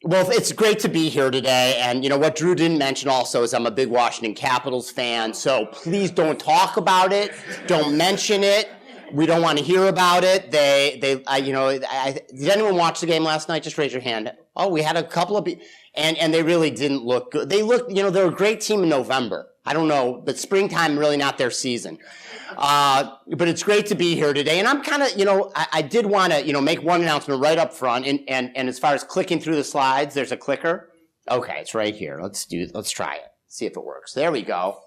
Well, it's great to be here today. And what Drew didn't mention also is I'm a big Washington Capitals fan. So please don't talk about it. Don't mention it. We don't want to hear about it. Did anyone watch the game last night? Just raise your hand. Oh, we had a couple of people. And they really didn't look good. They looked, they're a great team in November. I don't know, but springtime really not their season. But it's great to be here today. And I'm kind of, I did want to, make one announcement right up front. And as far as clicking through the slides, there's a clicker. Okay, it's right here. Let's try it. See if it works. There we go.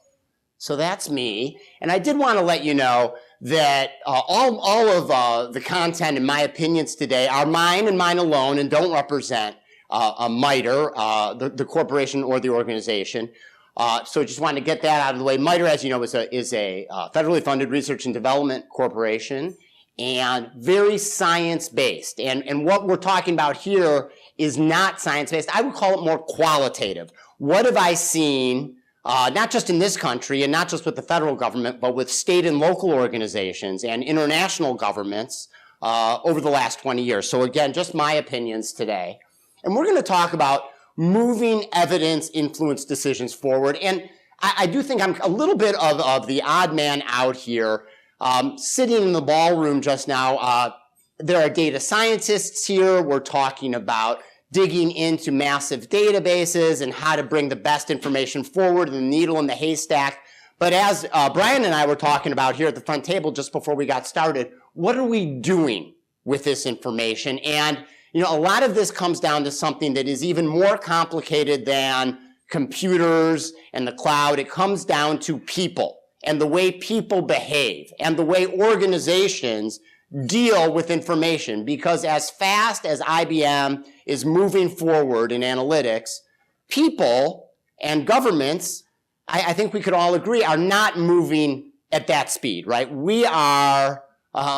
So that's me. And I did want to let you know that all of the content and my opinions today are mine and mine alone and don't represent a MITRE, the corporation or the organization. So just wanted to get that out of the way. MITRE, as you know, is a federally funded research and development corporation and very science-based. And what we're talking about here is not science-based. I would call it more qualitative. What have I seen, not just in this country and not just with the federal government, but with state and local organizations and international governments over the last 20 years. So again, just my opinions today. And we're going to talk about moving evidence-influenced decisions forward. And I do think I'm a little bit of the odd man out here. Sitting in the ballroom just now, there are data scientists here. We're talking about digging into massive databases and how to bring the best information forward, the needle in the haystack. But as Brian and I were talking about here at the front table just before we got started, what are we doing with this information? And a lot of this comes down to something that is even more complicated than computers and the cloud. It comes down to people and the way people behave and the way organizations deal with information. Because as fast as IBM is moving forward in analytics, people and governments, I think we could all agree, are not moving at that speed, right? We are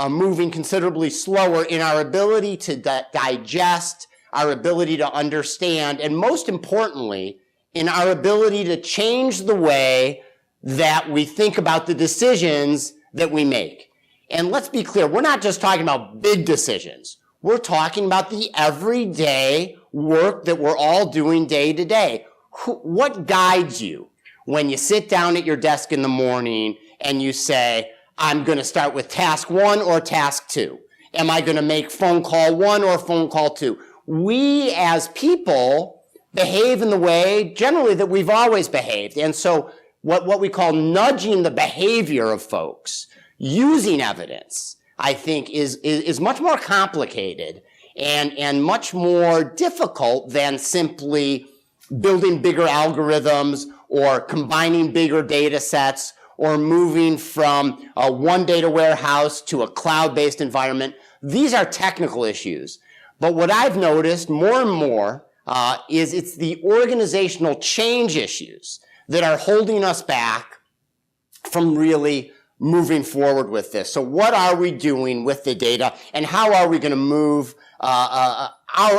moving considerably slower in our ability to digest, our ability to understand, and most importantly, in our ability to change the way that we think about the decisions that we make. And let's be clear, we're not just talking about big decisions. We're talking about the everyday work that we're all doing day to day. What guides you when you sit down at your desk in the morning and you say, I'm going to start with task 1 or task 2? Am I going to make phone call 1 or phone call 2? We as people behave in the way generally that we've always behaved. And so what we call nudging the behavior of folks using evidence, I think, is much more complicated and much more difficult than simply building bigger algorithms or combining bigger data sets or moving from one data warehouse to a cloud-based environment. These are technical issues. But what I've noticed more and more is it's the organizational change issues that are holding us back from really moving forward with this. So what are we doing with the data, and how are we going to move our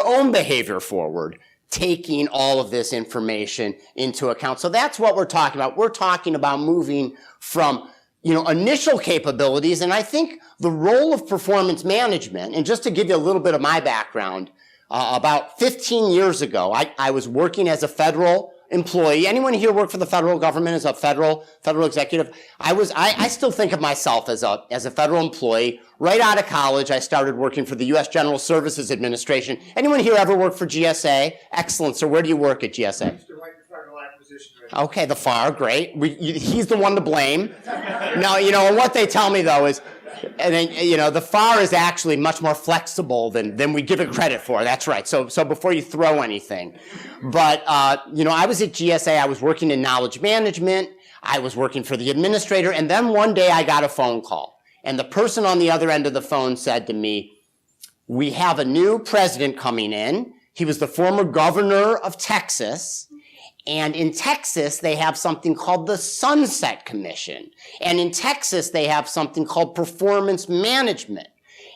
own behavior forward, taking all of this information into account? So that's what we're talking about. We're talking about moving from initial capabilities, and I think the role of performance management, and just to give you a little bit of my background, about 15 years ago, I was working as a federal employee. Anyone here work for the federal government as a federal executive? I still think of myself as a federal employee. Right out of college, I started working for the U.S. General Services Administration. Anyone here ever work for GSA? Excellent. So where do you work at GSA? Okay, the FAR, great. He's the one to blame. No, and what they tell me though is, and then, the FAR is actually much more flexible than we give it credit for. That's right. So before you throw anything. But, I was at GSA. I was working in knowledge management. I was working for the administrator. And then one day I got a phone call. And the person on the other end of the phone said to me, we have a new president coming in. He was the former governor of Texas. And in Texas, they have something called the Sunset Commission. And in Texas, they have something called performance management.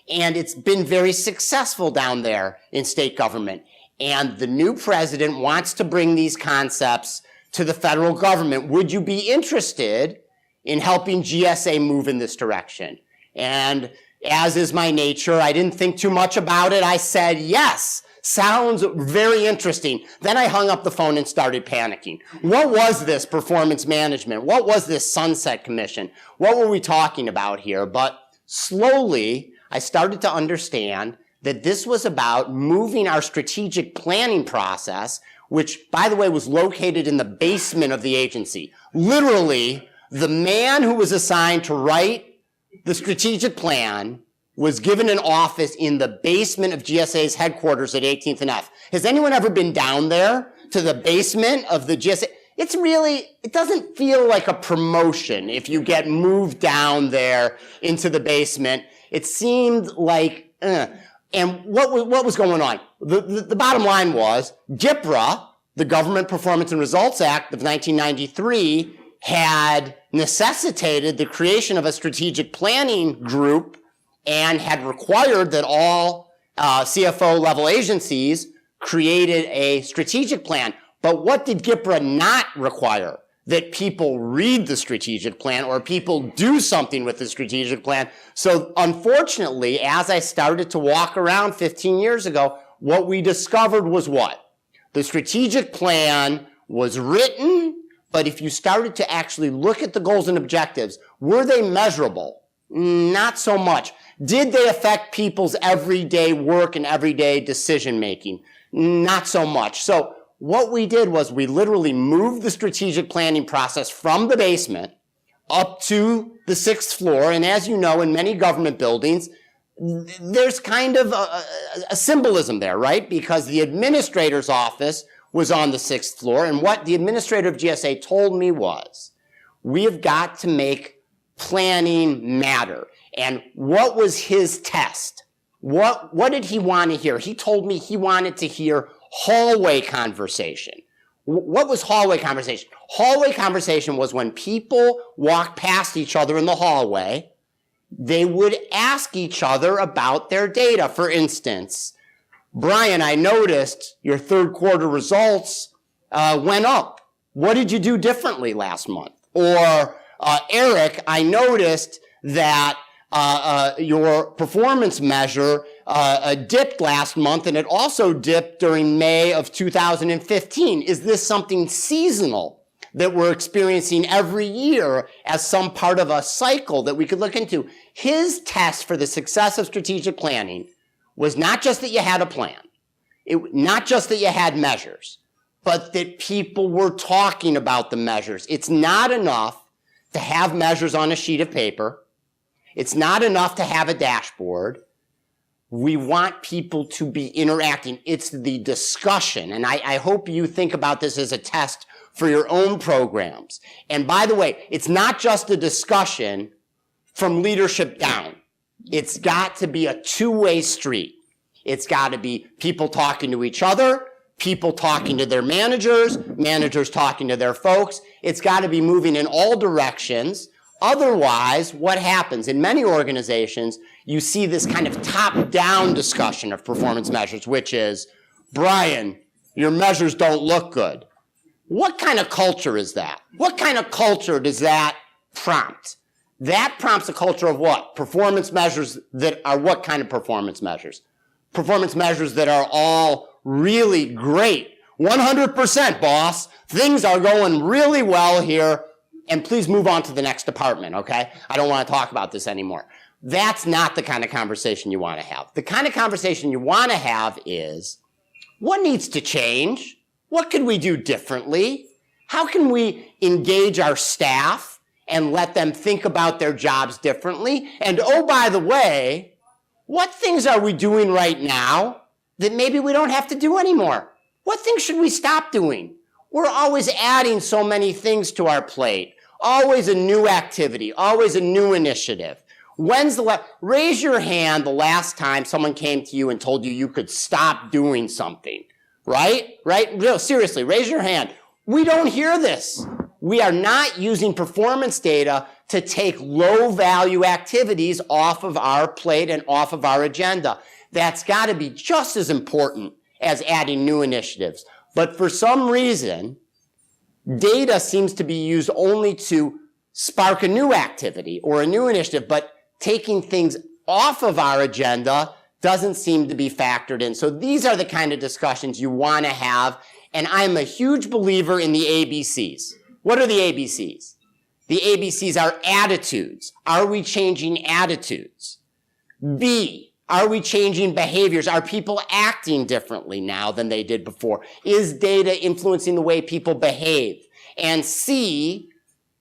And it's been very successful down there in state government. And the new president wants to bring these concepts to the federal government. Would you be interested in helping GSA move in this direction? And as is my nature, I didn't think too much about it. I said yes. Sounds very interesting. Then I hung up the phone and started panicking. What was this performance management? What was this Sunset Commission? What were we talking about here? But slowly, I started to understand that this was about moving our strategic planning process, which, by the way, was located in the basement of the agency. Literally, the man who was assigned to write the strategic plan was given an office in the basement of GSA's headquarters at 18th and F. Has anyone ever been down there to the basement of the GSA? It doesn't feel like a promotion if you get moved down there into the basement. It seemed like, And what was going on? The bottom line was, GPRA, the Government Performance and Results Act of 1993, had necessitated the creation of a strategic planning group and had required that all CFO level agencies created a strategic plan. But what did GPRA not require? That people read the strategic plan or people do something with the strategic plan. So unfortunately, as I started to walk around 15 years ago, what we discovered was what? The strategic plan was written, but if you started to actually look at the goals and objectives, were they measurable? Not so much. Did they affect people's everyday work and everyday decision making? Not so much. So what we did was we literally moved the strategic planning process from the basement up to the 6th floor. And as you know, in many government buildings, there's kind of a symbolism there, right? Because the administrator's office was on the 6th floor. And what the administrator of GSA told me was, we have got to make planning matter. And what was his test? What did he want to hear? He told me he wanted to hear hallway conversation. What was hallway conversation? Hallway conversation was when people walked past each other in the hallway, they would ask each other about their data. For instance, Brian, I noticed your third quarter results went up. What did you do differently last month? Or Eric, I noticed that your performance measure dipped last month, and it also dipped during May of 2015. Is this something seasonal that we're experiencing every year as some part of a cycle that we could look into? His test for the success of strategic planning was not just that you had a plan, not just that you had measures, but that people were talking about the measures. It's not enough to have measures on a sheet of paper. It's not enough to have a dashboard. We want people to be interacting. It's the discussion. And I hope you think about this as a test for your own programs. And by the way, it's not just a discussion from leadership down. It's got to be a two-way street. It's got to be people talking to each other, people talking to their managers, managers talking to their folks. It's got to be moving in all directions. Otherwise, what happens? In many organizations, you see this kind of top-down discussion of performance measures, which is, Brian, your measures don't look good. What kind of culture is that? What kind of culture does that prompt? That prompts a culture of what? Performance measures that are what kind of performance measures? Performance measures that are all really great. 100%, boss. Things are going really well here. And please move on to the next department, okay? I don't want to talk about this anymore. That's not the kind of conversation you want to have. The kind of conversation you want to have is, what needs to change? What could we do differently? How can we engage our staff and let them think about their jobs differently? And oh, by the way, what things are we doing right now that maybe we don't have to do anymore? What things should we stop doing? We're always adding so many things to our plate. Always a new activity, always a new initiative. Raise your hand the last time someone came to you and told you you could stop doing something, right? Real seriously, raise your hand. We don't hear this. We are not using performance data to take low-value activities off of our plate and off of our agenda. That's got to be just as important as adding new initiatives. But for some reason, data seems to be used only to spark a new activity or a new initiative, but taking things off of our agenda doesn't seem to be factored in. So these are the kind of discussions you want to have. And I'm a huge believer in the ABCs. What are the ABCs? The ABCs are attitudes. Are we changing attitudes? B, are we changing behaviors? Are people acting differently now than they did before? Is data influencing the way people behave? And C,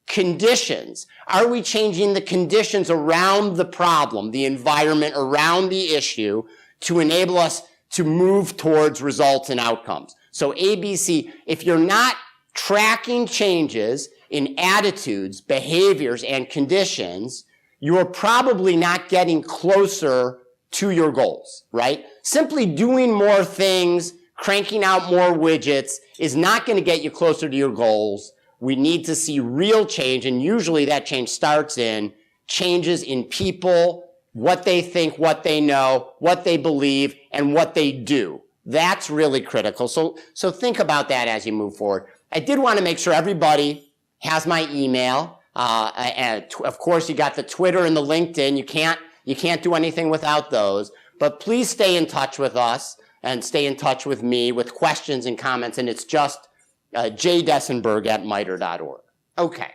conditions. Are we changing the conditions around the problem, the environment around the issue, to enable us to move towards results and outcomes? So ABC, if you're not tracking changes in attitudes, behaviors, and conditions, you're probably not getting closer to your goals, right? Simply doing more things, cranking out more widgets is not going to get you closer to your goals. We need to see real change, and usually that change starts in changes in people, what they think, what they know, what they believe, and what they do. That's really critical. So think about that as you move forward. I did want to make sure everybody has my email. And of course, you got the Twitter and the LinkedIn. You can't do anything without those. But please stay in touch with us and stay in touch with me with questions and comments. And it's just jdessenberg@miter.org. Okay.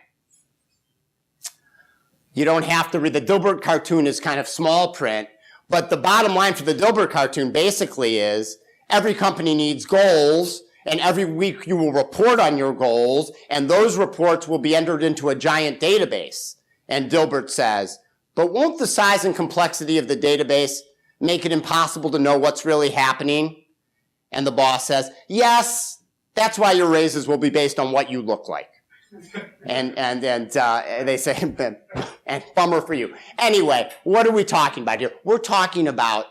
You don't have to read. The Dilbert Cartoon is kind of small print, but the bottom line for the Dilbert Cartoon basically is every company needs goals, and every week you will report on your goals, and those reports will be entered into a giant database. And Dilbert says, but won't the size and complexity of the database make it impossible to know what's really happening? And the boss says, yes, that's why your raises will be based on what you look like. And they say, and bummer for you. Anyway, what are we talking about here? We're talking about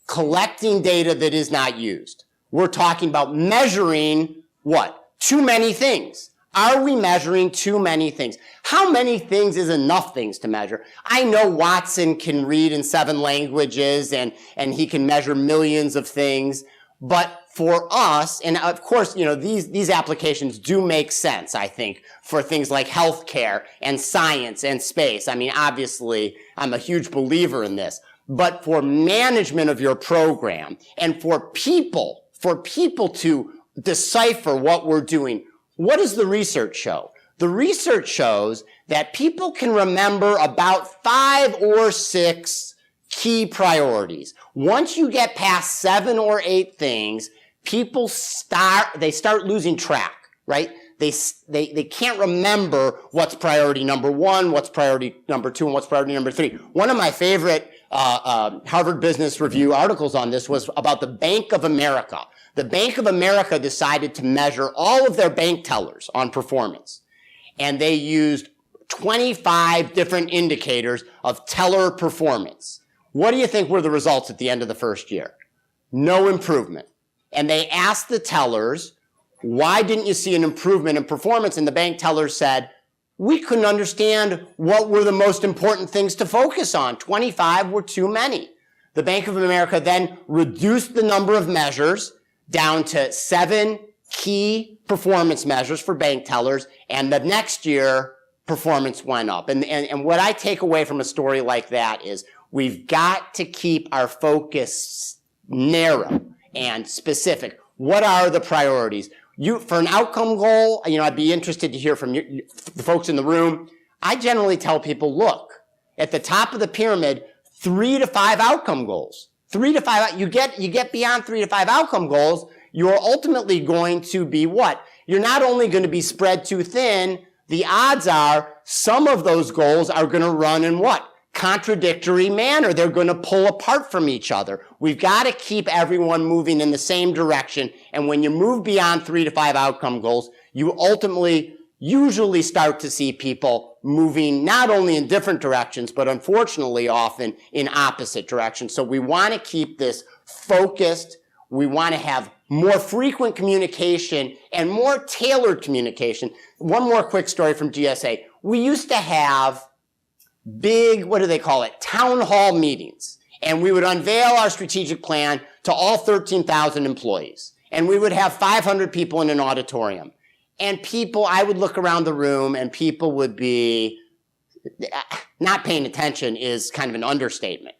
collecting data that is not used. We're talking about measuring what? Too many things. Are we measuring too many things? How many things is enough things to measure? I know Watson can read in 7 languages and he can measure millions of things, but for us, and of course, you know, these applications do make sense, I think, for things like healthcare and science and space. I mean, obviously, I'm a huge believer in this. But for management of your program and for people to decipher what we're doing, what does the research show? The research shows that people can remember about 5 or 6 key priorities. Once you get past 7 or 8 things, people start losing track, right? They can't remember what's priority number 1, what's priority number 2, and what's priority number 3. One of my favorite Harvard Business Review articles on this was about the Bank of America. The Bank of America decided to measure all of their bank tellers on performance. And they used 25 different indicators of teller performance. What do you think were the results at the end of the first year? No improvement. And they asked the tellers, why didn't you see an improvement in performance? And the bank tellers said, we couldn't understand what were the most important things to focus on. 25 were too many. The Bank of America then reduced the number of measures down to 7 key performance measures for bank tellers, and the next year, performance went up. And what I take away from a story like that is we've got to keep our focus narrow and specific. What are the priorities? For an outcome goal, you know, I'd be interested to hear from the folks in the room. I generally tell people, look, at the top of the pyramid, 3 to 5 outcome goals. 3 to 5, you get beyond 3 to 5 outcome goals, you're ultimately going to be what? You're not only going to be spread too thin, the odds are some of those goals are going to run in what? Contradictory manner. They're going to pull apart from each other. We've got to keep everyone moving in the same direction. And when you move beyond 3 to 5 outcome goals, you ultimately usually start to see people moving not only in different directions, but unfortunately often in opposite directions. So we want to keep this focused. We want to have more frequent communication and more tailored communication. One more quick story from GSA. We used to have big, what do they call it, town hall meetings. And we would unveil our strategic plan to all 13,000 employees. And we would have 500 people in an auditorium. And people, I would look around the room and people would be, not paying attention is kind of an understatement.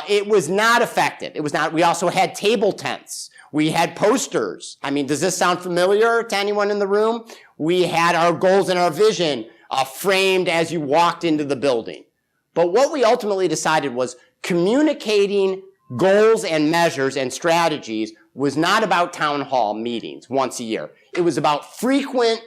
It was not effective. It was not. We also had table tents. We had posters. I mean, does this sound familiar to anyone in the room? We had our goals and our vision framed as you walked into the building. But what we ultimately decided was communicating goals and measures and strategies was not about town hall meetings once a year. It was about frequent,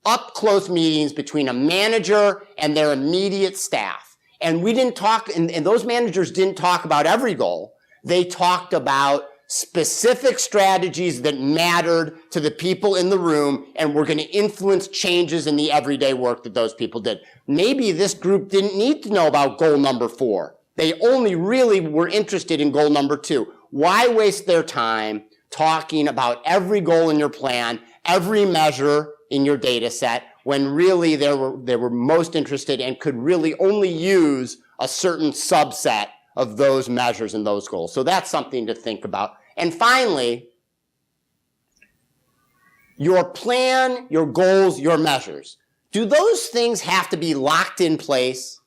up-close meetings between a manager and their immediate staff. And we didn't talk, and those managers didn't talk about every goal. They talked about specific strategies that mattered to the people in the room and were going to influence changes in the everyday work that those people did. Maybe this group didn't need to know about goal number 4. They only really were interested in goal number 2. Why waste their time talking about every goal in your plan, every measure in your data set, when really they were most interested and could really only use a certain subset of those measures and those goals. So that's something to think about. And finally, your plan, your goals, your measures. Do those things have to be locked in place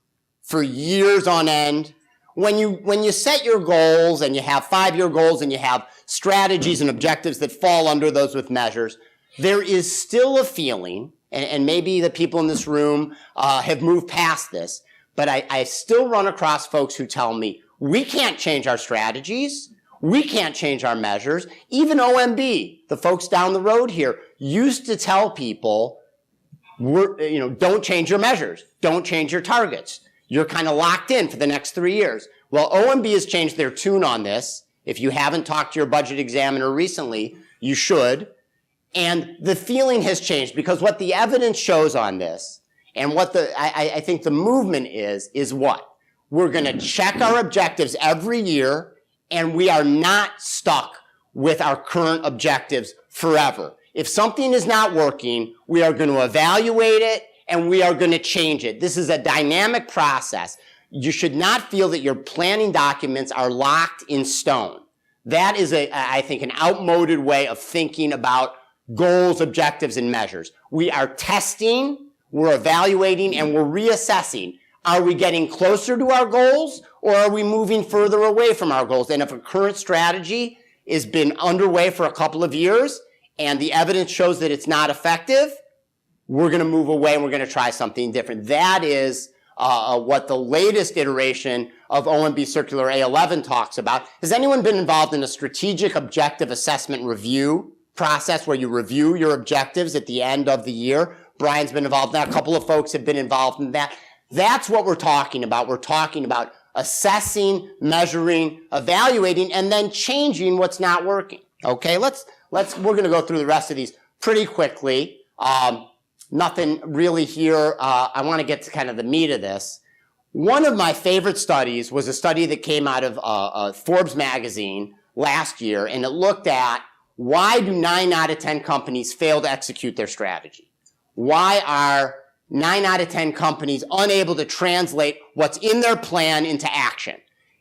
for years on end? When you set your goals and you have 5-year goals and you have strategies and objectives that fall under those with measures, there is still a feeling, and maybe the people in this room have moved past this, but I still run across folks who tell me, we can't change our strategies. We can't change our measures. Even OMB, the folks down the road here, used to tell people, don't change your measures. Don't change your targets. You're kind of locked in for the next 3 years. Well, OMB has changed their tune on this. If you haven't talked to your budget examiner recently, you should. And the feeling has changed because what the evidence shows on this and what I think the movement is what? We're going to check our objectives every year, and we are not stuck with our current objectives forever. If something is not working, we are going to evaluate it, and we are going to change it. This is a dynamic process. You should not feel that your planning documents are locked in stone. That is, I think, an outmoded way of thinking about goals, objectives, and measures. We are testing, we're evaluating, and we're reassessing. Are we getting closer to our goals, or are we moving further away from our goals? And if a current strategy has been underway for a couple of years and the evidence shows that it's not effective, we're going to move away and we're going to try something different. That is what the latest iteration of OMB Circular A11 talks about. Has anyone been involved in a strategic objective assessment review process where you review your objectives at the end of the year? Brian's been involved in that. A couple of folks have been involved in that. That's what we're talking about. We're talking about assessing, measuring, evaluating, and then changing what's not working. Okay, we're going to go through the rest of these pretty quickly. Nothing really here. I want to get to kind of the meat of this. One of my favorite studies was a study that came out of Forbes magazine last year, and it looked at why do 9 out of 10 companies fail to execute their strategy? Why are 9 out of 10 companies unable to translate what's in their plan into action?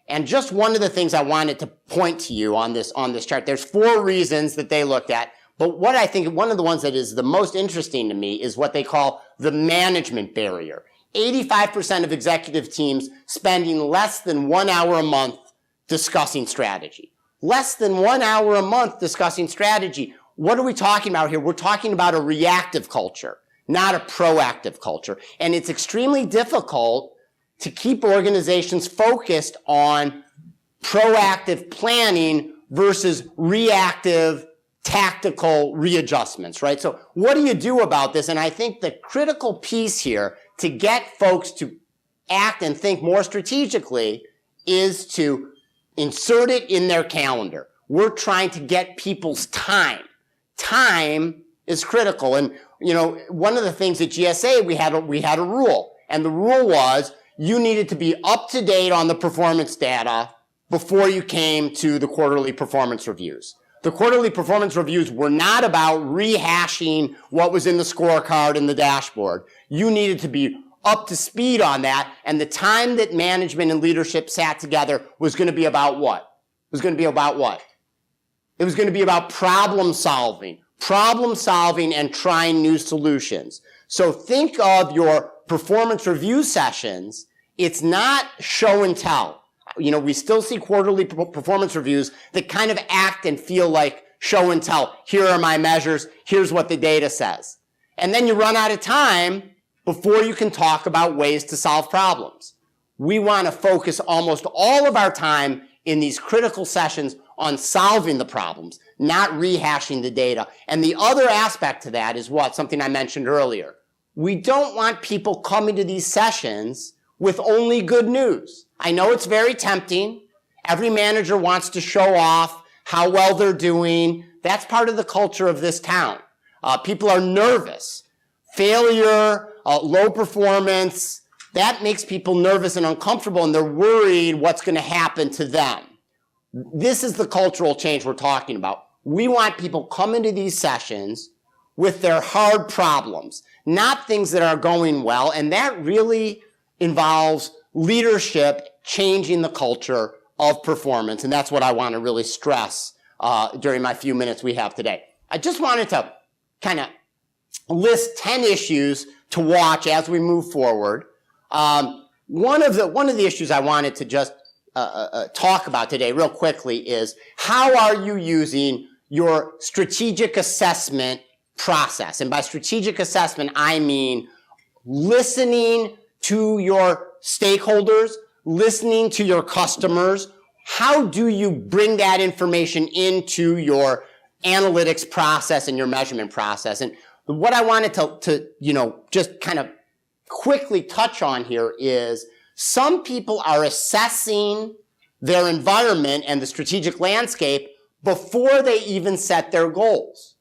And just one of the things I wanted to point to you on this chart, there's 4 reasons that they looked at, but what I think one of the ones that is the most interesting to me is what they call the management barrier. 85% of executive teams spending less than 1 hour a month discussing strategy. Less than 1 hour a month discussing strategy. What are we talking about here? We're talking about a reactive culture, not a proactive culture. And it's extremely difficult to keep organizations focused on proactive planning versus reactive tactical readjustments, right? So what do you do about this? And I think the critical piece here to get folks to act and think more strategically is to insert it in their calendar. We're trying to get people's time. Time is critical. And, one of the things at GSA, we had a rule. And the rule was you needed to be up to date on the performance data before you came to the quarterly performance reviews. The quarterly performance reviews were not about rehashing what was in the scorecard and the dashboard. You needed to be up to speed on that, and the time that management and leadership sat together was going to be about what? It was going to be about what? It was going to be about problem solving and trying new solutions. So think of your performance review sessions. It's not show and tell. We still see quarterly performance reviews that kind of act and feel like show and tell. Here are my measures. Here's what the data says. And then you run out of time before you can talk about ways to solve problems. We want to focus almost all of our time in these critical sessions on solving the problems, not rehashing the data. And the other aspect to that is what? Something I mentioned earlier. We don't want people coming to these sessions with only good news. I know it's very tempting. Every manager wants to show off how well they're doing. That's part of the culture of this town. People are nervous. Failure, low performance, that makes people nervous and uncomfortable, and they're worried what's going to happen to them. This is the cultural change we're talking about. We want people coming to these sessions with their hard problems, not things that are going well, and that really involves leadership changing the culture of performance, and that's what I want to really stress during my few minutes we have today. I just wanted to kind of list 10 issues to watch as we move forward. One of the issues I wanted to just talk about today real quickly is how are you using your strategic assessment process? And by strategic assessment, I mean listening to your stakeholders, listening to your customers. How do you bring that information into your analytics process and your measurement process? And what I wanted to just kind of quickly touch on here is some people are assessing their environment and the strategic landscape before they even set their goals.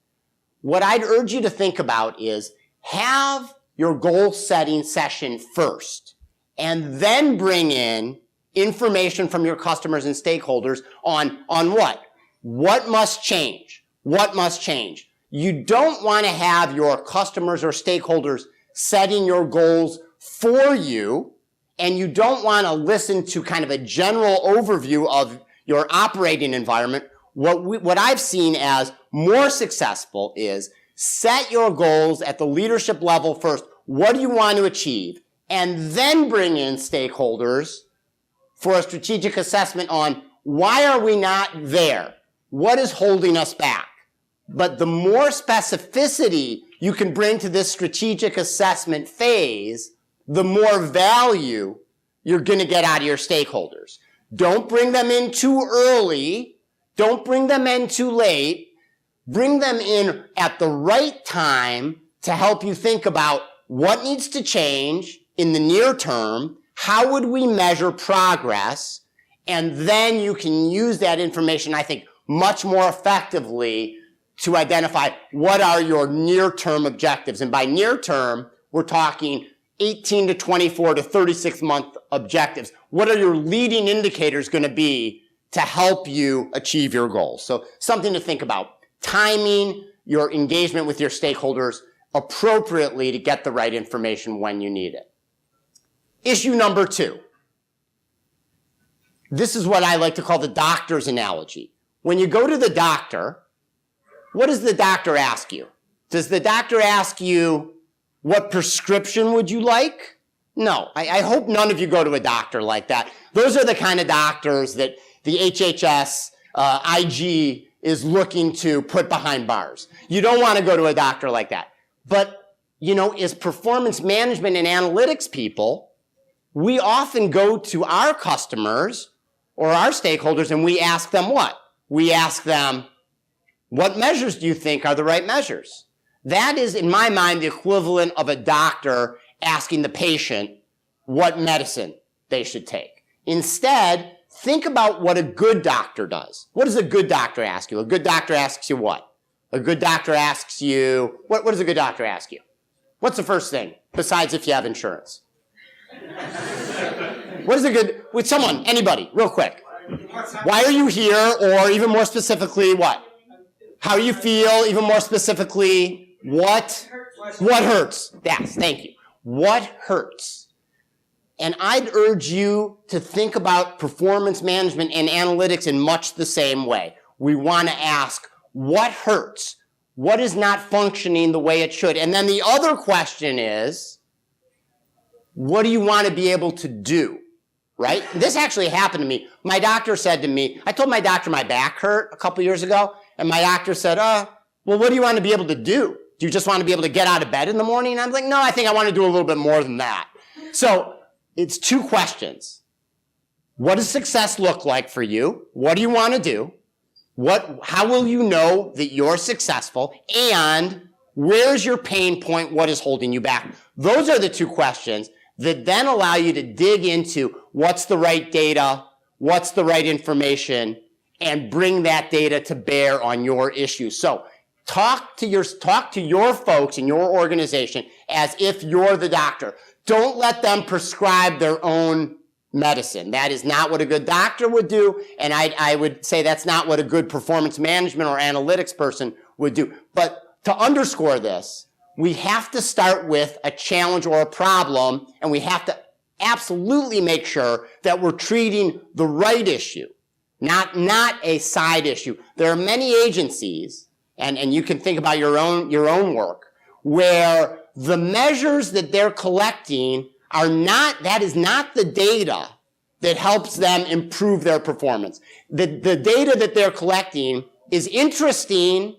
What I'd urge you to think about is have your goal setting session first and then bring in information from your customers and stakeholders on what? What must change? What must change? You don't want to have your customers or stakeholders setting your goals for you, and you don't want to listen to kind of a general overview of your operating environment. What I've seen as more successful is set your goals at the leadership level first. What do you want to achieve? And then bring in stakeholders for a strategic assessment on why are we not there? What is holding us back? But the more specificity you can bring to this strategic assessment phase, the more value you're going to get out of your stakeholders. Don't bring them in too early. Don't bring them in too late. Bring them in at the right time to help you think about what needs to change in the near term, how would we measure progress, and then you can use that information, I think, much more effectively to identify what are your near-term objectives. And by near-term, we're talking 18 to 24 to 36-month objectives. What are your leading indicators going to be to help you achieve your goals? So something to think about. Timing your engagement with your stakeholders appropriately to get the right information when you need it. Issue number 2. This is what I like to call the doctor's analogy. When you go to the doctor, what does the doctor ask you? Does the doctor ask you, what prescription would you like? No, I hope none of you go to a doctor like that. Those are the kind of doctors that the HHS, IG is looking to put behind bars. You don't want to go to a doctor like that. But, as performance management and analytics people, we often go to our customers or our stakeholders and we ask them what? We ask them, what measures do you think are the right measures? That is, in my mind, the equivalent of a doctor asking the patient what medicine they should take. Instead, think about what a good doctor does. What does a good doctor ask you? A good doctor asks you what? A good doctor asks you, what does a good doctor ask you? What's the first thing, besides if you have insurance? What is a good, with someone, anybody, real quick. Why are you here? Or even more specifically, what? How you feel? Even more specifically, what hurts? Yes, thank you. What hurts? And I'd urge you to think about performance management and analytics in much the same way. We want to ask, what hurts? What is not functioning the way it should? And then the other question is, what do you want to be able to do? right? This actually happened to me. My doctor said to me, I told my doctor my back hurt a couple years ago, and my doctor said, well, what do you want to be able to do? Do you just want to be able to get out of bed in the morning? And I'm like, no, I think I want to do a little bit more than that. So it's two questions. What does success look like for you? What do you want to do? How will you know that you're successful? And where's your pain point? What is holding you back? Those are the two questions that then allow you to dig into what's the right data, what's the right information, and bring that data to bear on your issues. So talk to your folks in your organization as if you're the doctor. Don't let them prescribe their own medicine. That is not what a good doctor would do, and I would say that's not what a good performance management or analytics person would do. But to underscore this, we have to start with a challenge or a problem, and we have to absolutely make sure that we're treating the right issue, not a side issue. There are many agencies, and you can think about your own work, where the measures that they're collecting that is not the data that helps them improve their performance. The data that they're collecting is interesting,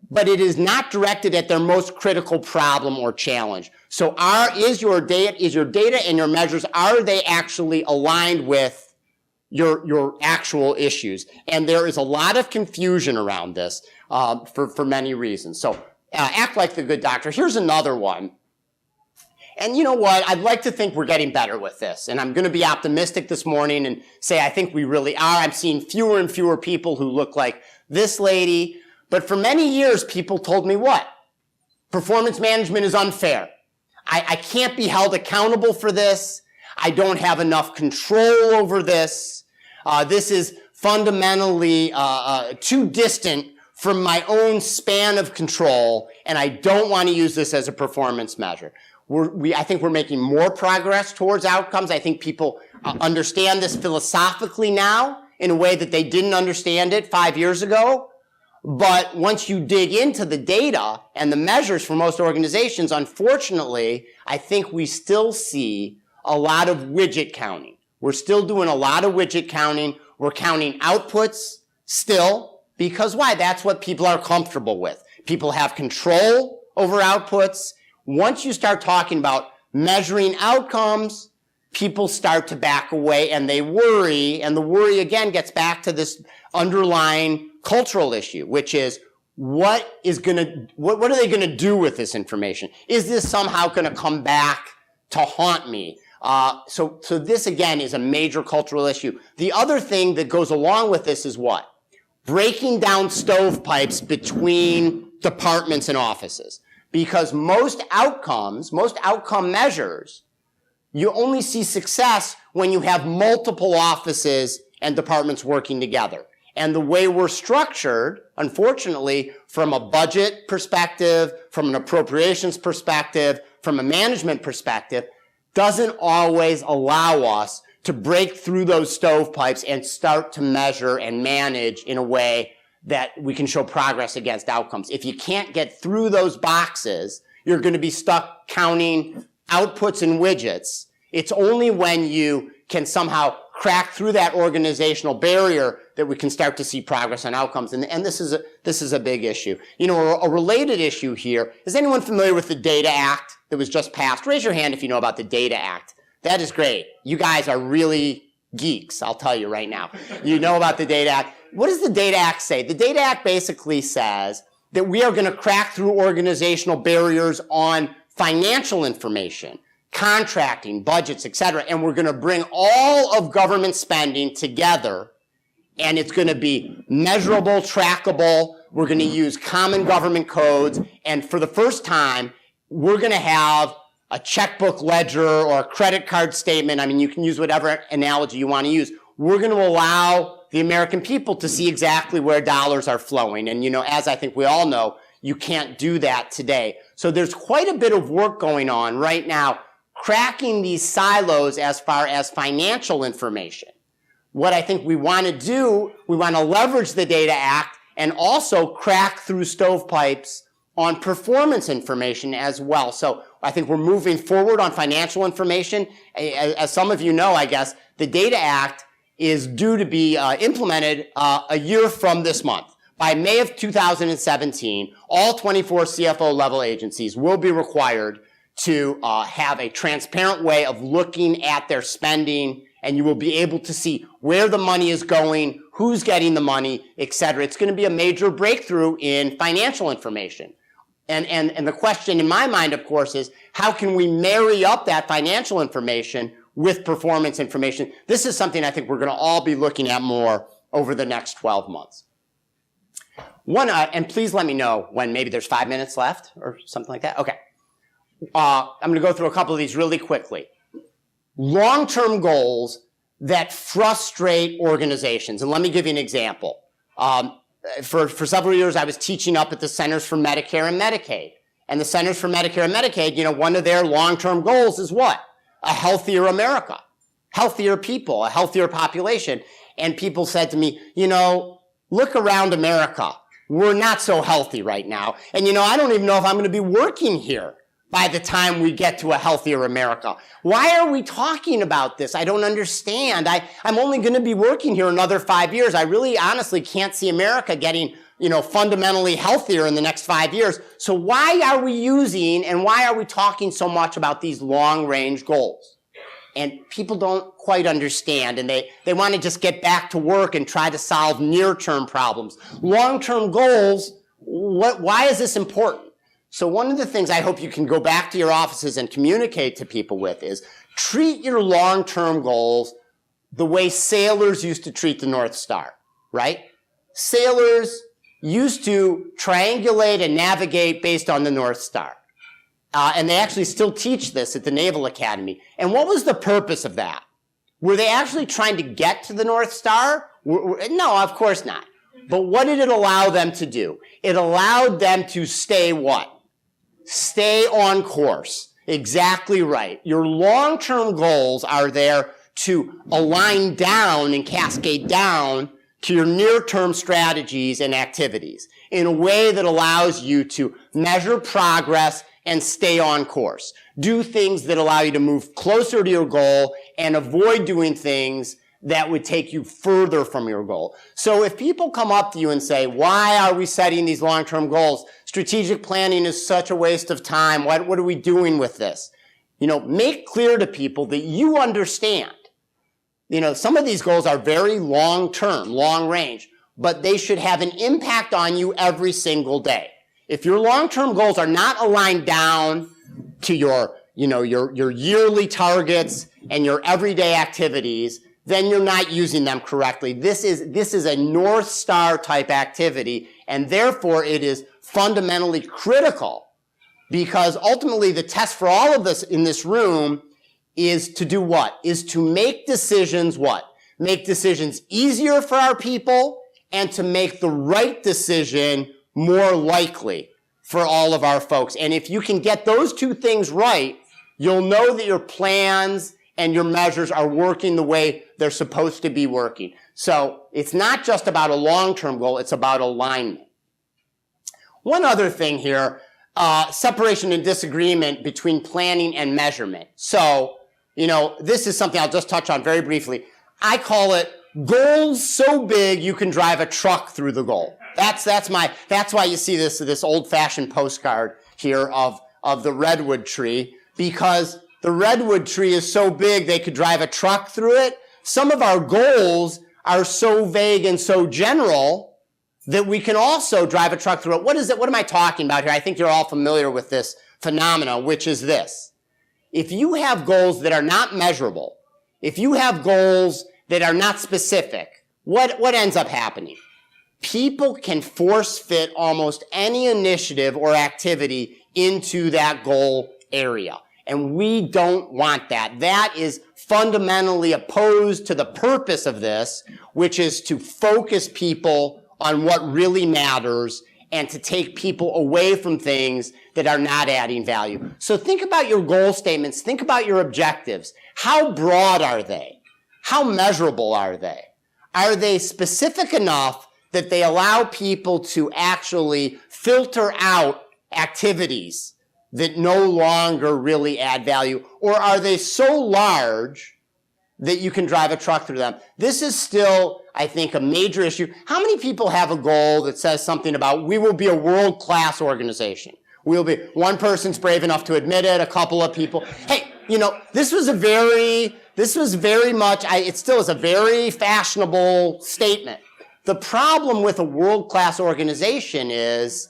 but it is not directed at their most critical problem or challenge. So is your data and your measures, are they actually aligned with your actual issues? And there is a lot of confusion around this for many reasons. So act like the good doctor. Here's another one. And you know what? I'd like to think we're getting better with this. And I'm going to be optimistic this morning and say I think we really are. I'm seeing fewer and fewer people who look like this lady. But for many years, people told me what? Performance management is unfair. I can't be held accountable for this. I don't have enough control over this. This is fundamentally too distant from my own span of control, and I don't want to use this as a performance measure. I think we're making more progress towards outcomes. I think people understand this philosophically now in a way that they didn't understand it 5 years ago. But once you dig into the data and the measures for most organizations, unfortunately, I think we still see a lot of widget counting. We're still doing a lot of widget counting. We're counting outputs still, because why? That's what people are comfortable with. People have control over outputs. Once you start talking about measuring outcomes, people start to back away and they worry, and the worry again gets back to this underlying cultural issue, which is what are they going to do with this information? Is this somehow going to come back to haunt me? So this again is a major cultural issue. The other thing that goes along with this is what? Breaking down stovepipes between departments and offices. Because most outcome measures, you only see success when you have multiple offices and departments working together. And the way we're structured, unfortunately, from a budget perspective, from an appropriations perspective, from a management perspective, doesn't always allow us to break through those stovepipes and start to measure and manage in a way that we can show progress against outcomes. If you can't get through those boxes, you're going to be stuck counting outputs and widgets. It's only when you can somehow crack through that organizational barrier that we can start to see progress on outcomes. And this is a big issue. You know, a related issue here, is anyone familiar with the Data Act that was just passed? Raise your hand if you know about the Data Act. That is great. You guys are really geeks, I'll tell you right now. You know about the Data Act. What does the Data Act say? The Data Act basically says that we are going to crack through organizational barriers on financial information, contracting, budgets, etc., and we're going to bring all of government spending together, and it's going to be measurable, trackable. We're going to use common government codes, and for the first time, we're going to have a checkbook ledger or a credit card statement. I mean, you can use whatever analogy you want to use. We're going to allow the American people to see exactly where dollars are flowing. And, you know, as I think we all know, you can't do that today. So there's quite a bit of work going on right now, cracking these silos as far as financial information. What I think we want to do, we want to leverage the Data Act and also crack through stovepipes on performance information as well. So I think we're moving forward on financial information. As some of you know, I guess, the Data Act is due to be implemented a year from this month. By May of 2017, all 24 CFO level agencies will be required to have a transparent way of looking at their spending, and you will be able to see where the money is going, who's getting the money, et cetera. It's going to be a major breakthrough in financial information. And the question in my mind, of course, is how can we marry up that financial information with performance information? This is something I think we're going to all be looking at more over the next 12 months. And please let me know when maybe there's 5 minutes left or something like that. Okay. I'm going to go through a couple of these really quickly. Long-term goals that frustrate organizations. And let me give you an example. For several years, I was teaching up at the Centers for Medicare and Medicaid. And the Centers for Medicare and Medicaid, one of their long-term goals is what? A healthier America, healthier people, a healthier population. And people said to me, look around America. We're not so healthy right now. And I don't even know if I'm going to be working here by the time we get to a healthier America. Why are we talking about this? I don't understand. I'm only going to be working here another 5 years. I really honestly can't see America getting, fundamentally healthier in the next 5 years. So why are we using and why are we talking so much about these long-range goals? And people don't quite understand, and they want to just get back to work and try to solve near-term problems. Long-term goals, why is this important? So one of the things I hope you can go back to your offices and communicate to people with is treat your long-term goals the way sailors used to treat the North Star, right? Sailors used to triangulate and navigate based on the North Star. And they actually still teach this at the Naval Academy. And what was the purpose of that? Were they actually trying to get to the North Star? No, of course not. But what did it allow them to do? It allowed them to stay what? Stay on course. Exactly right. Your long-term goals are there to align down and cascade down to your near-term strategies and activities in a way that allows you to measure progress and stay on course. Do things that allow you to move closer to your goal and avoid doing things that would take you further from your goal. So if people come up to you and say, why are we setting these long-term goals? Strategic planning is such a waste of time. What are we doing with this? Make clear to people that you understand. Some of these goals are very long-term, long-range, but they should have an impact on you every single day. If your long-term goals are not aligned down to your yearly targets and your everyday activities, then you're not using them correctly. This is a North Star type activity, and therefore it is fundamentally critical because ultimately the test for all of us in this room is to do what? Is to make decisions what? Make decisions easier for our people and to make the right decision more likely for all of our folks. And if you can get those two things right, you'll know that your plans and your measures are working the way they're supposed to be working. So it's not just about a long-term goal, it's about alignment. One other thing here, separation and disagreement between planning and measurement. So, this is something I'll just touch on very briefly. I call it goals so big you can drive a truck through the goal. That's why you see this old-fashioned postcard here of the redwood tree, because the redwood tree is so big they could drive a truck through it. Some of our goals are so vague and so general that we can also drive a truck through it. What am I talking about here? I think you're all familiar with this phenomena, which is this. If you have goals that are not measurable, if you have goals that are not specific, what ends up happening? People can force fit almost any initiative or activity into that goal area. And we don't want that. That is fundamentally opposed to the purpose of this, which is to focus people on what really matters and to take people away from things that are not adding value. So think about your goal statements. Think about your objectives. How broad are they? How measurable are they? Are they specific enough that they allow people to actually filter out activities that no longer really add value? Or are they so large that you can drive a truck through them? This is still, I think, a major issue. How many people have a goal that says something about, we will be a world-class organization? We'll be, one person's brave enough to admit it, a couple of people. Hey, you know, this was very much, it still is a very fashionable statement. The problem with a world-class organization is,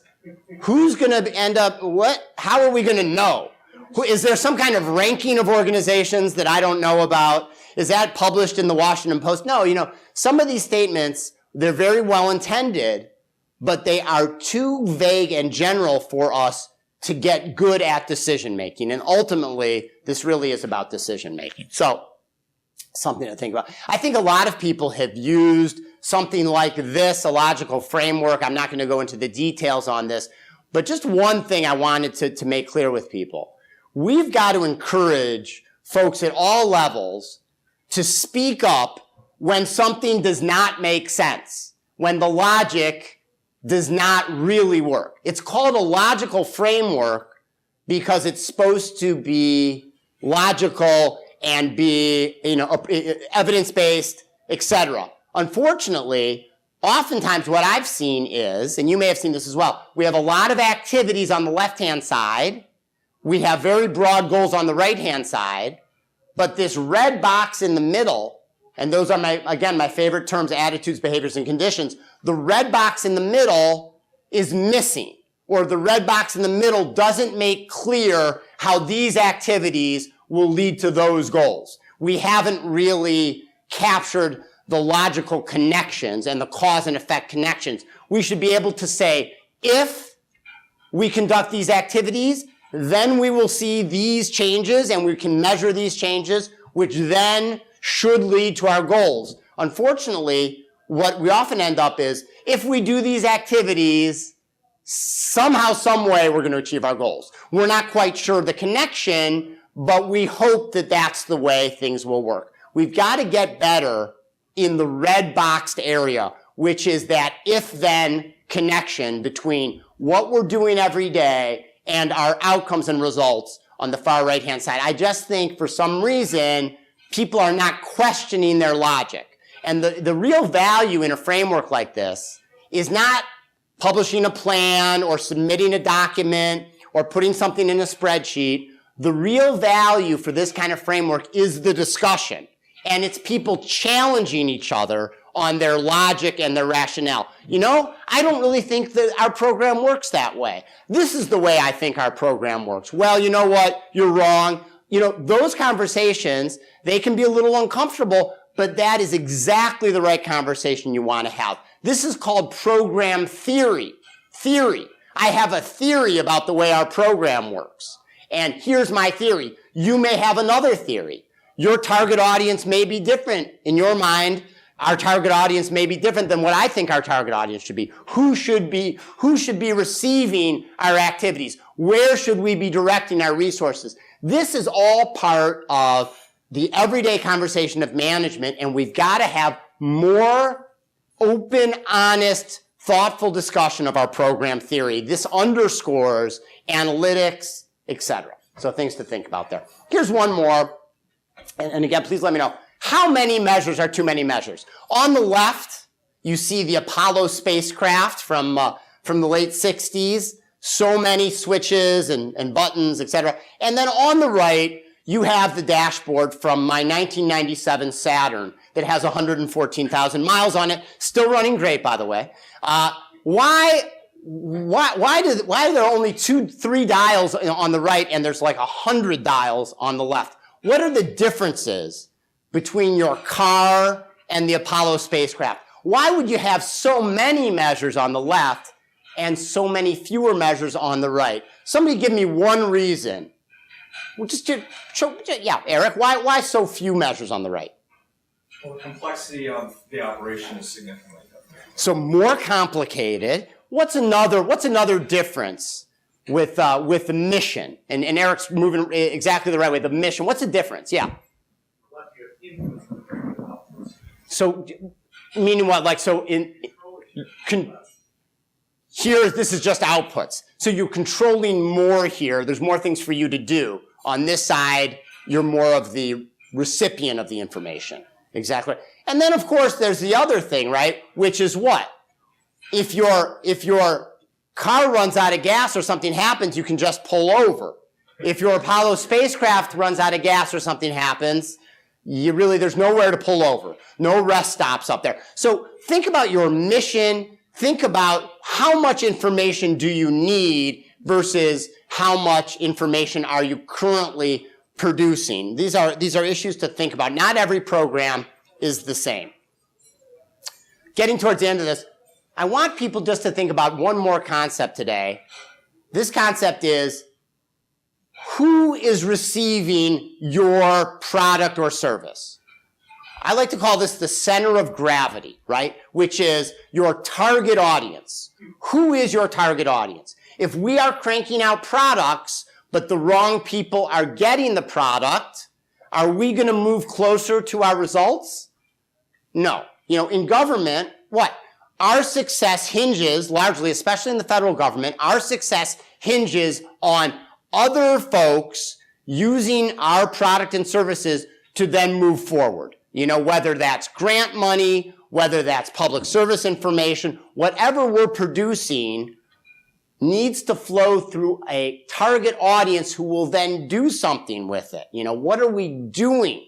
who's going to end up, how are we going to know? Is there some kind of ranking of organizations that I don't know about? Is that published in the Washington Post? No, you know, some of these statements, they're very well intended, but they are too vague and general for us to get good at decision making. And ultimately, this really is about decision making. So, something to think about. I think a lot of people have used something like this, a logical framework. I'm not going to go into the details on this, but just one thing I wanted to make clear with people. We've got to encourage folks at all levels to speak up when something does not make sense, when the logic does not really work. It's called a logical framework because it's supposed to be logical and be, you know, evidence-based, etc. Unfortunately, oftentimes what I've seen is, and you may have seen this as well, we have a lot of activities on the left-hand side, we have very broad goals on the right-hand side, but this red box in the middle, and those are my favorite terms, attitudes, behaviors, and conditions, the red box in the middle is missing, or the red box in the middle doesn't make clear how these activities will lead to those goals. We haven't really captured the logical connections and the cause and effect connections. We should be able to say, if we conduct these activities, then we will see these changes and we can measure these changes, which then should lead to our goals. Unfortunately, what we often end up is, if we do these activities, somehow, some way, we're going to achieve our goals. We're not quite sure of the connection, but we hope that that's the way things will work. We've got to get better in the red boxed area, which is that if-then connection between what we're doing every day and our outcomes and results on the far right-hand side. I just think for some reason, people are not questioning their logic. And the real value in a framework like this is not publishing a plan or submitting a document or putting something in a spreadsheet. The real value for this kind of framework is the discussion. And it's people challenging each other on their logic and their rationale. You know, I don't really think that our program works that way. This is the way I think our program works. Well, you know what? You're wrong. You know, those conversations, they can be a little uncomfortable, but that is exactly the right conversation you want to have. This is called program theory. Theory. I have a theory about the way our program works. And here's my theory. You may have another theory. Your target audience may be different. In your mind, our target audience may be different than what I think our target audience should be. Who should be receiving our activities? Where should we be directing our resources? This is all part of the everyday conversation of management, and we've got to have more open, honest, thoughtful discussion of our program theory. This underscores analytics, etc. So things to think about there. Here's one more. And again, please let me know. How many measures are too many measures? On the left, you see the Apollo spacecraft from the late 60s. So many switches and buttons, etc. And then on the right, you have the dashboard from my 1997 Saturn that has 114,000 miles on it. Still running great, by the way. Why are there only 3 dials on the right and there's like 100 dials on the left? What are the differences between your car and the Apollo spacecraft? Why would you have so many measures on the left and so many fewer measures on the right? Somebody give me one reason. Well, yeah, Eric, why so few measures on the right? Well, the complexity of the operation is significantly different. So more complicated. What's another difference with the mission? And Eric's moving exactly the right way. The mission. What's the difference? Yeah. So, meaning what? Like so Here, this is just outputs. So you're controlling more here. There's more things for you to do. On this side, you're more of the recipient of the information. Exactly. And then, of course, there's the other thing, right? Which is what? If your car runs out of gas or something happens, you can just pull over. If your Apollo spacecraft runs out of gas or something happens, there's nowhere to pull over. No rest stops up there. So think about your mission. Think about how much information do you need versus how much information are you currently producing. These are issues to think about. Not every program is the same. Getting towards the end of this, I want people just to think about one more concept today. This concept is, who is receiving your product or service? I like to call this the center of gravity, right? Which is your target audience. Who is your target audience? If we are cranking out products, but the wrong people are getting the product, are we going to move closer to our results? No. In government, what? Our success hinges largely, especially in the federal government, our success hinges on other folks using our product and services to then move forward. Whether that's grant money, whether that's public service information, whatever we're producing needs to flow through a target audience who will then do something with it. What are we doing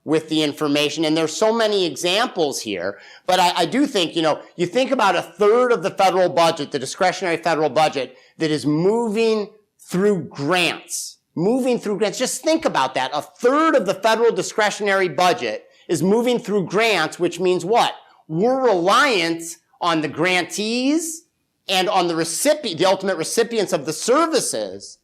with the information? And there's so many examples here, but I do think, you think about a third of the federal budget, the discretionary federal budget, that is moving through grants. Just think about that. A third of the federal discretionary budget is moving through grants, which means what? We're reliant on the grantees and on the ultimate recipients of the services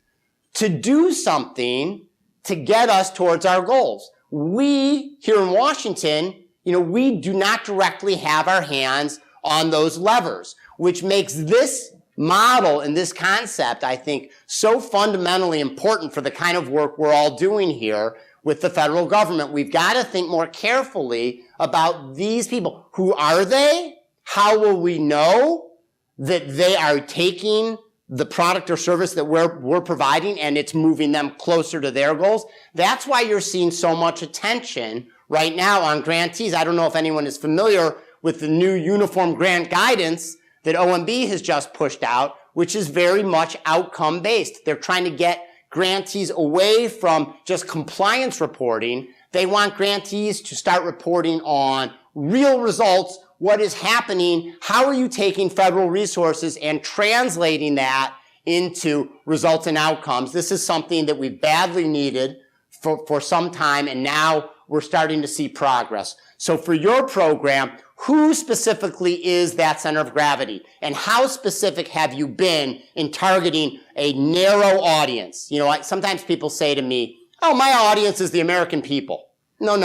to do something to get us towards our goals. We, here in Washington, we do not directly have our hands on those levers, which makes this model and this concept, I think, so fundamentally important for the kind of work we're all doing here with the federal government. We've got to think more carefully about these people. Who are they? How will we know that they are taking the product or service that we're providing and it's moving them closer to their goals? That's why you're seeing so much attention right now on grantees. I don't know if anyone is familiar with the new uniform grant guidance that OMB has just pushed out, which is very much outcome-based. They're trying to get grantees away from just compliance reporting. They want grantees to start reporting on real results. What is happening? How are you taking federal resources and translating that into results and outcomes? This is something that we badly needed for some time, and now we're starting to see progress. So for your program, who specifically is that center of gravity? And how specific have you been in targeting a narrow audience? Sometimes people say to me, oh, my audience is the American people. No.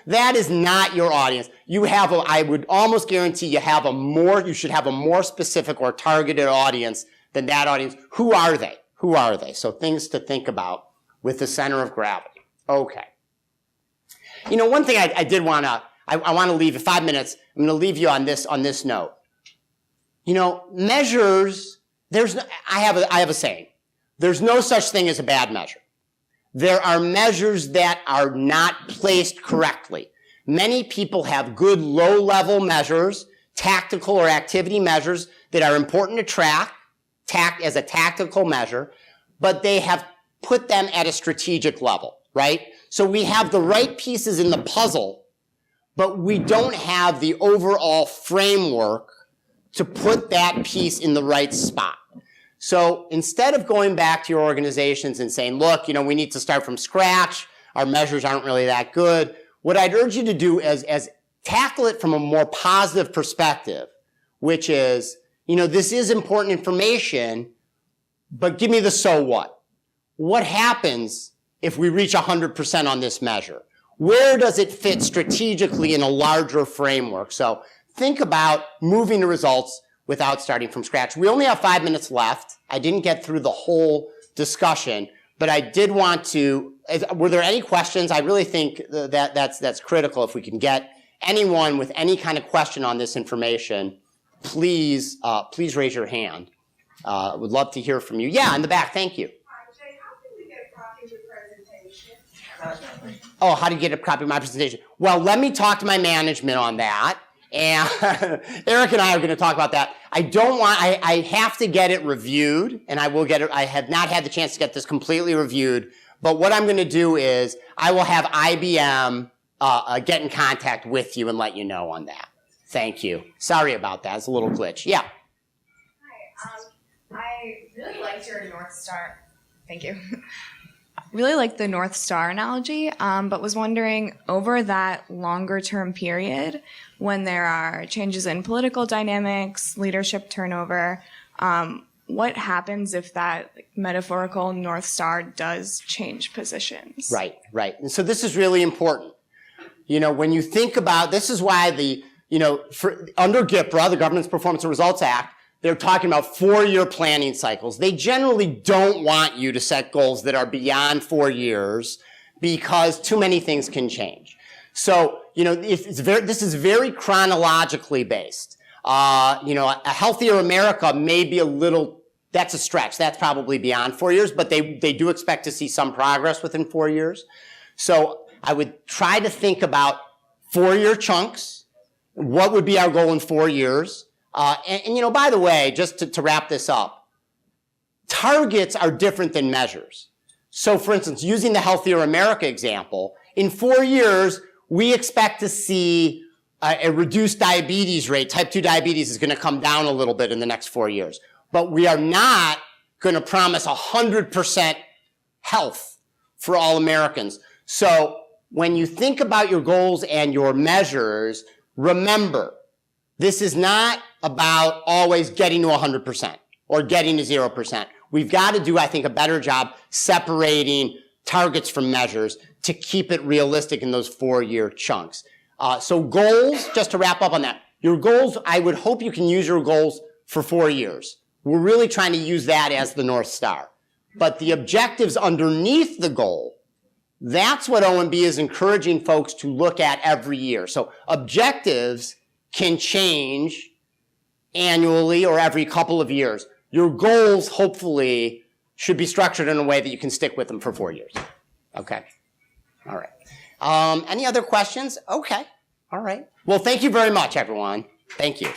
That is not your audience. I would almost guarantee you should have a more specific or targeted audience than that audience. Who are they? So things to think about with the center of gravity. Okay. One thing I did want to, I want to leave you 5 minutes. I'm going to leave you on this note. Measures, I have a saying. There's no such thing as a bad measure. There are measures that are not placed correctly. Many people have good low-level measures, tactical or activity measures that are important to track as a tactical measure, but they have put them at a strategic level, right? So we have the right pieces in the puzzle, but we don't have the overall framework to put that piece in the right spot. So instead of going back to your organizations and saying, look, we need to start from scratch, our measures aren't really that good, what I'd urge you to do is tackle it from a more positive perspective, which is, this is important information, but give me the so what. What happens if we reach 100% on this measure? Where does it fit strategically in a larger framework? So think about moving to results without starting from scratch. We only have 5 minutes left. I didn't get through the whole discussion, but I did want to, were there any questions? I really think that's critical. If we can get anyone with any kind of question on this information, please raise your hand. Would love to hear from you. Yeah, in the back, thank you. Hi, Jay, how can we get a copy of your presentation? Oh, how to get a copy of my presentation? Well, let me talk to my management on that. And Eric and I are going to talk about that. I have to get it reviewed, and I will get it. I have not had the chance to get this completely reviewed. But what I'm going to do is I will have IBM get in contact with you and let you know on that. Thank you. Sorry about that. It's a little glitch. Yeah. Hi. I really liked your North Star. Thank you. Really liked the North Star analogy, but was wondering, over that longer term period, when there are changes in political dynamics, leadership turnover, what happens if that metaphorical North Star does change positions? Right. And so this is really important. When you think about, this is why under GPRA, the Government's Performance and Results Act, they're talking about 4-year planning cycles. They generally don't want you to set goals that are beyond 4 years because too many things can change. So, this is very chronologically based. A healthier America may be that's a stretch. That's probably beyond 4 years, but they do expect to see some progress within 4 years. So I would try to think about 4-year chunks. What would be our goal in 4 years? And by the way, just to wrap this up, targets are different than measures. So for instance, using the Healthier America example, in 4 years, we expect to see a reduced diabetes rate. Type 2 diabetes is going to come down a little bit in the next 4 years. But we are not going to promise 100% health for all Americans. So when you think about your goals and your measures, remember, this is not about always getting to 100% or getting to 0%. We've got to do, I think, a better job separating targets from measures to keep it realistic in those 4-year chunks. So goals, just to wrap up on that, your goals, I would hope you can use your goals for 4 years. We're really trying to use that as the North Star. But the objectives underneath the goal, that's what OMB is encouraging folks to look at every year. So objectives can change annually or every couple of years. Your goals, hopefully, should be structured in a way that you can stick with them for 4 years. Okay? All right. Any other questions? Okay. All right. Well, thank you very much, everyone. Thank you.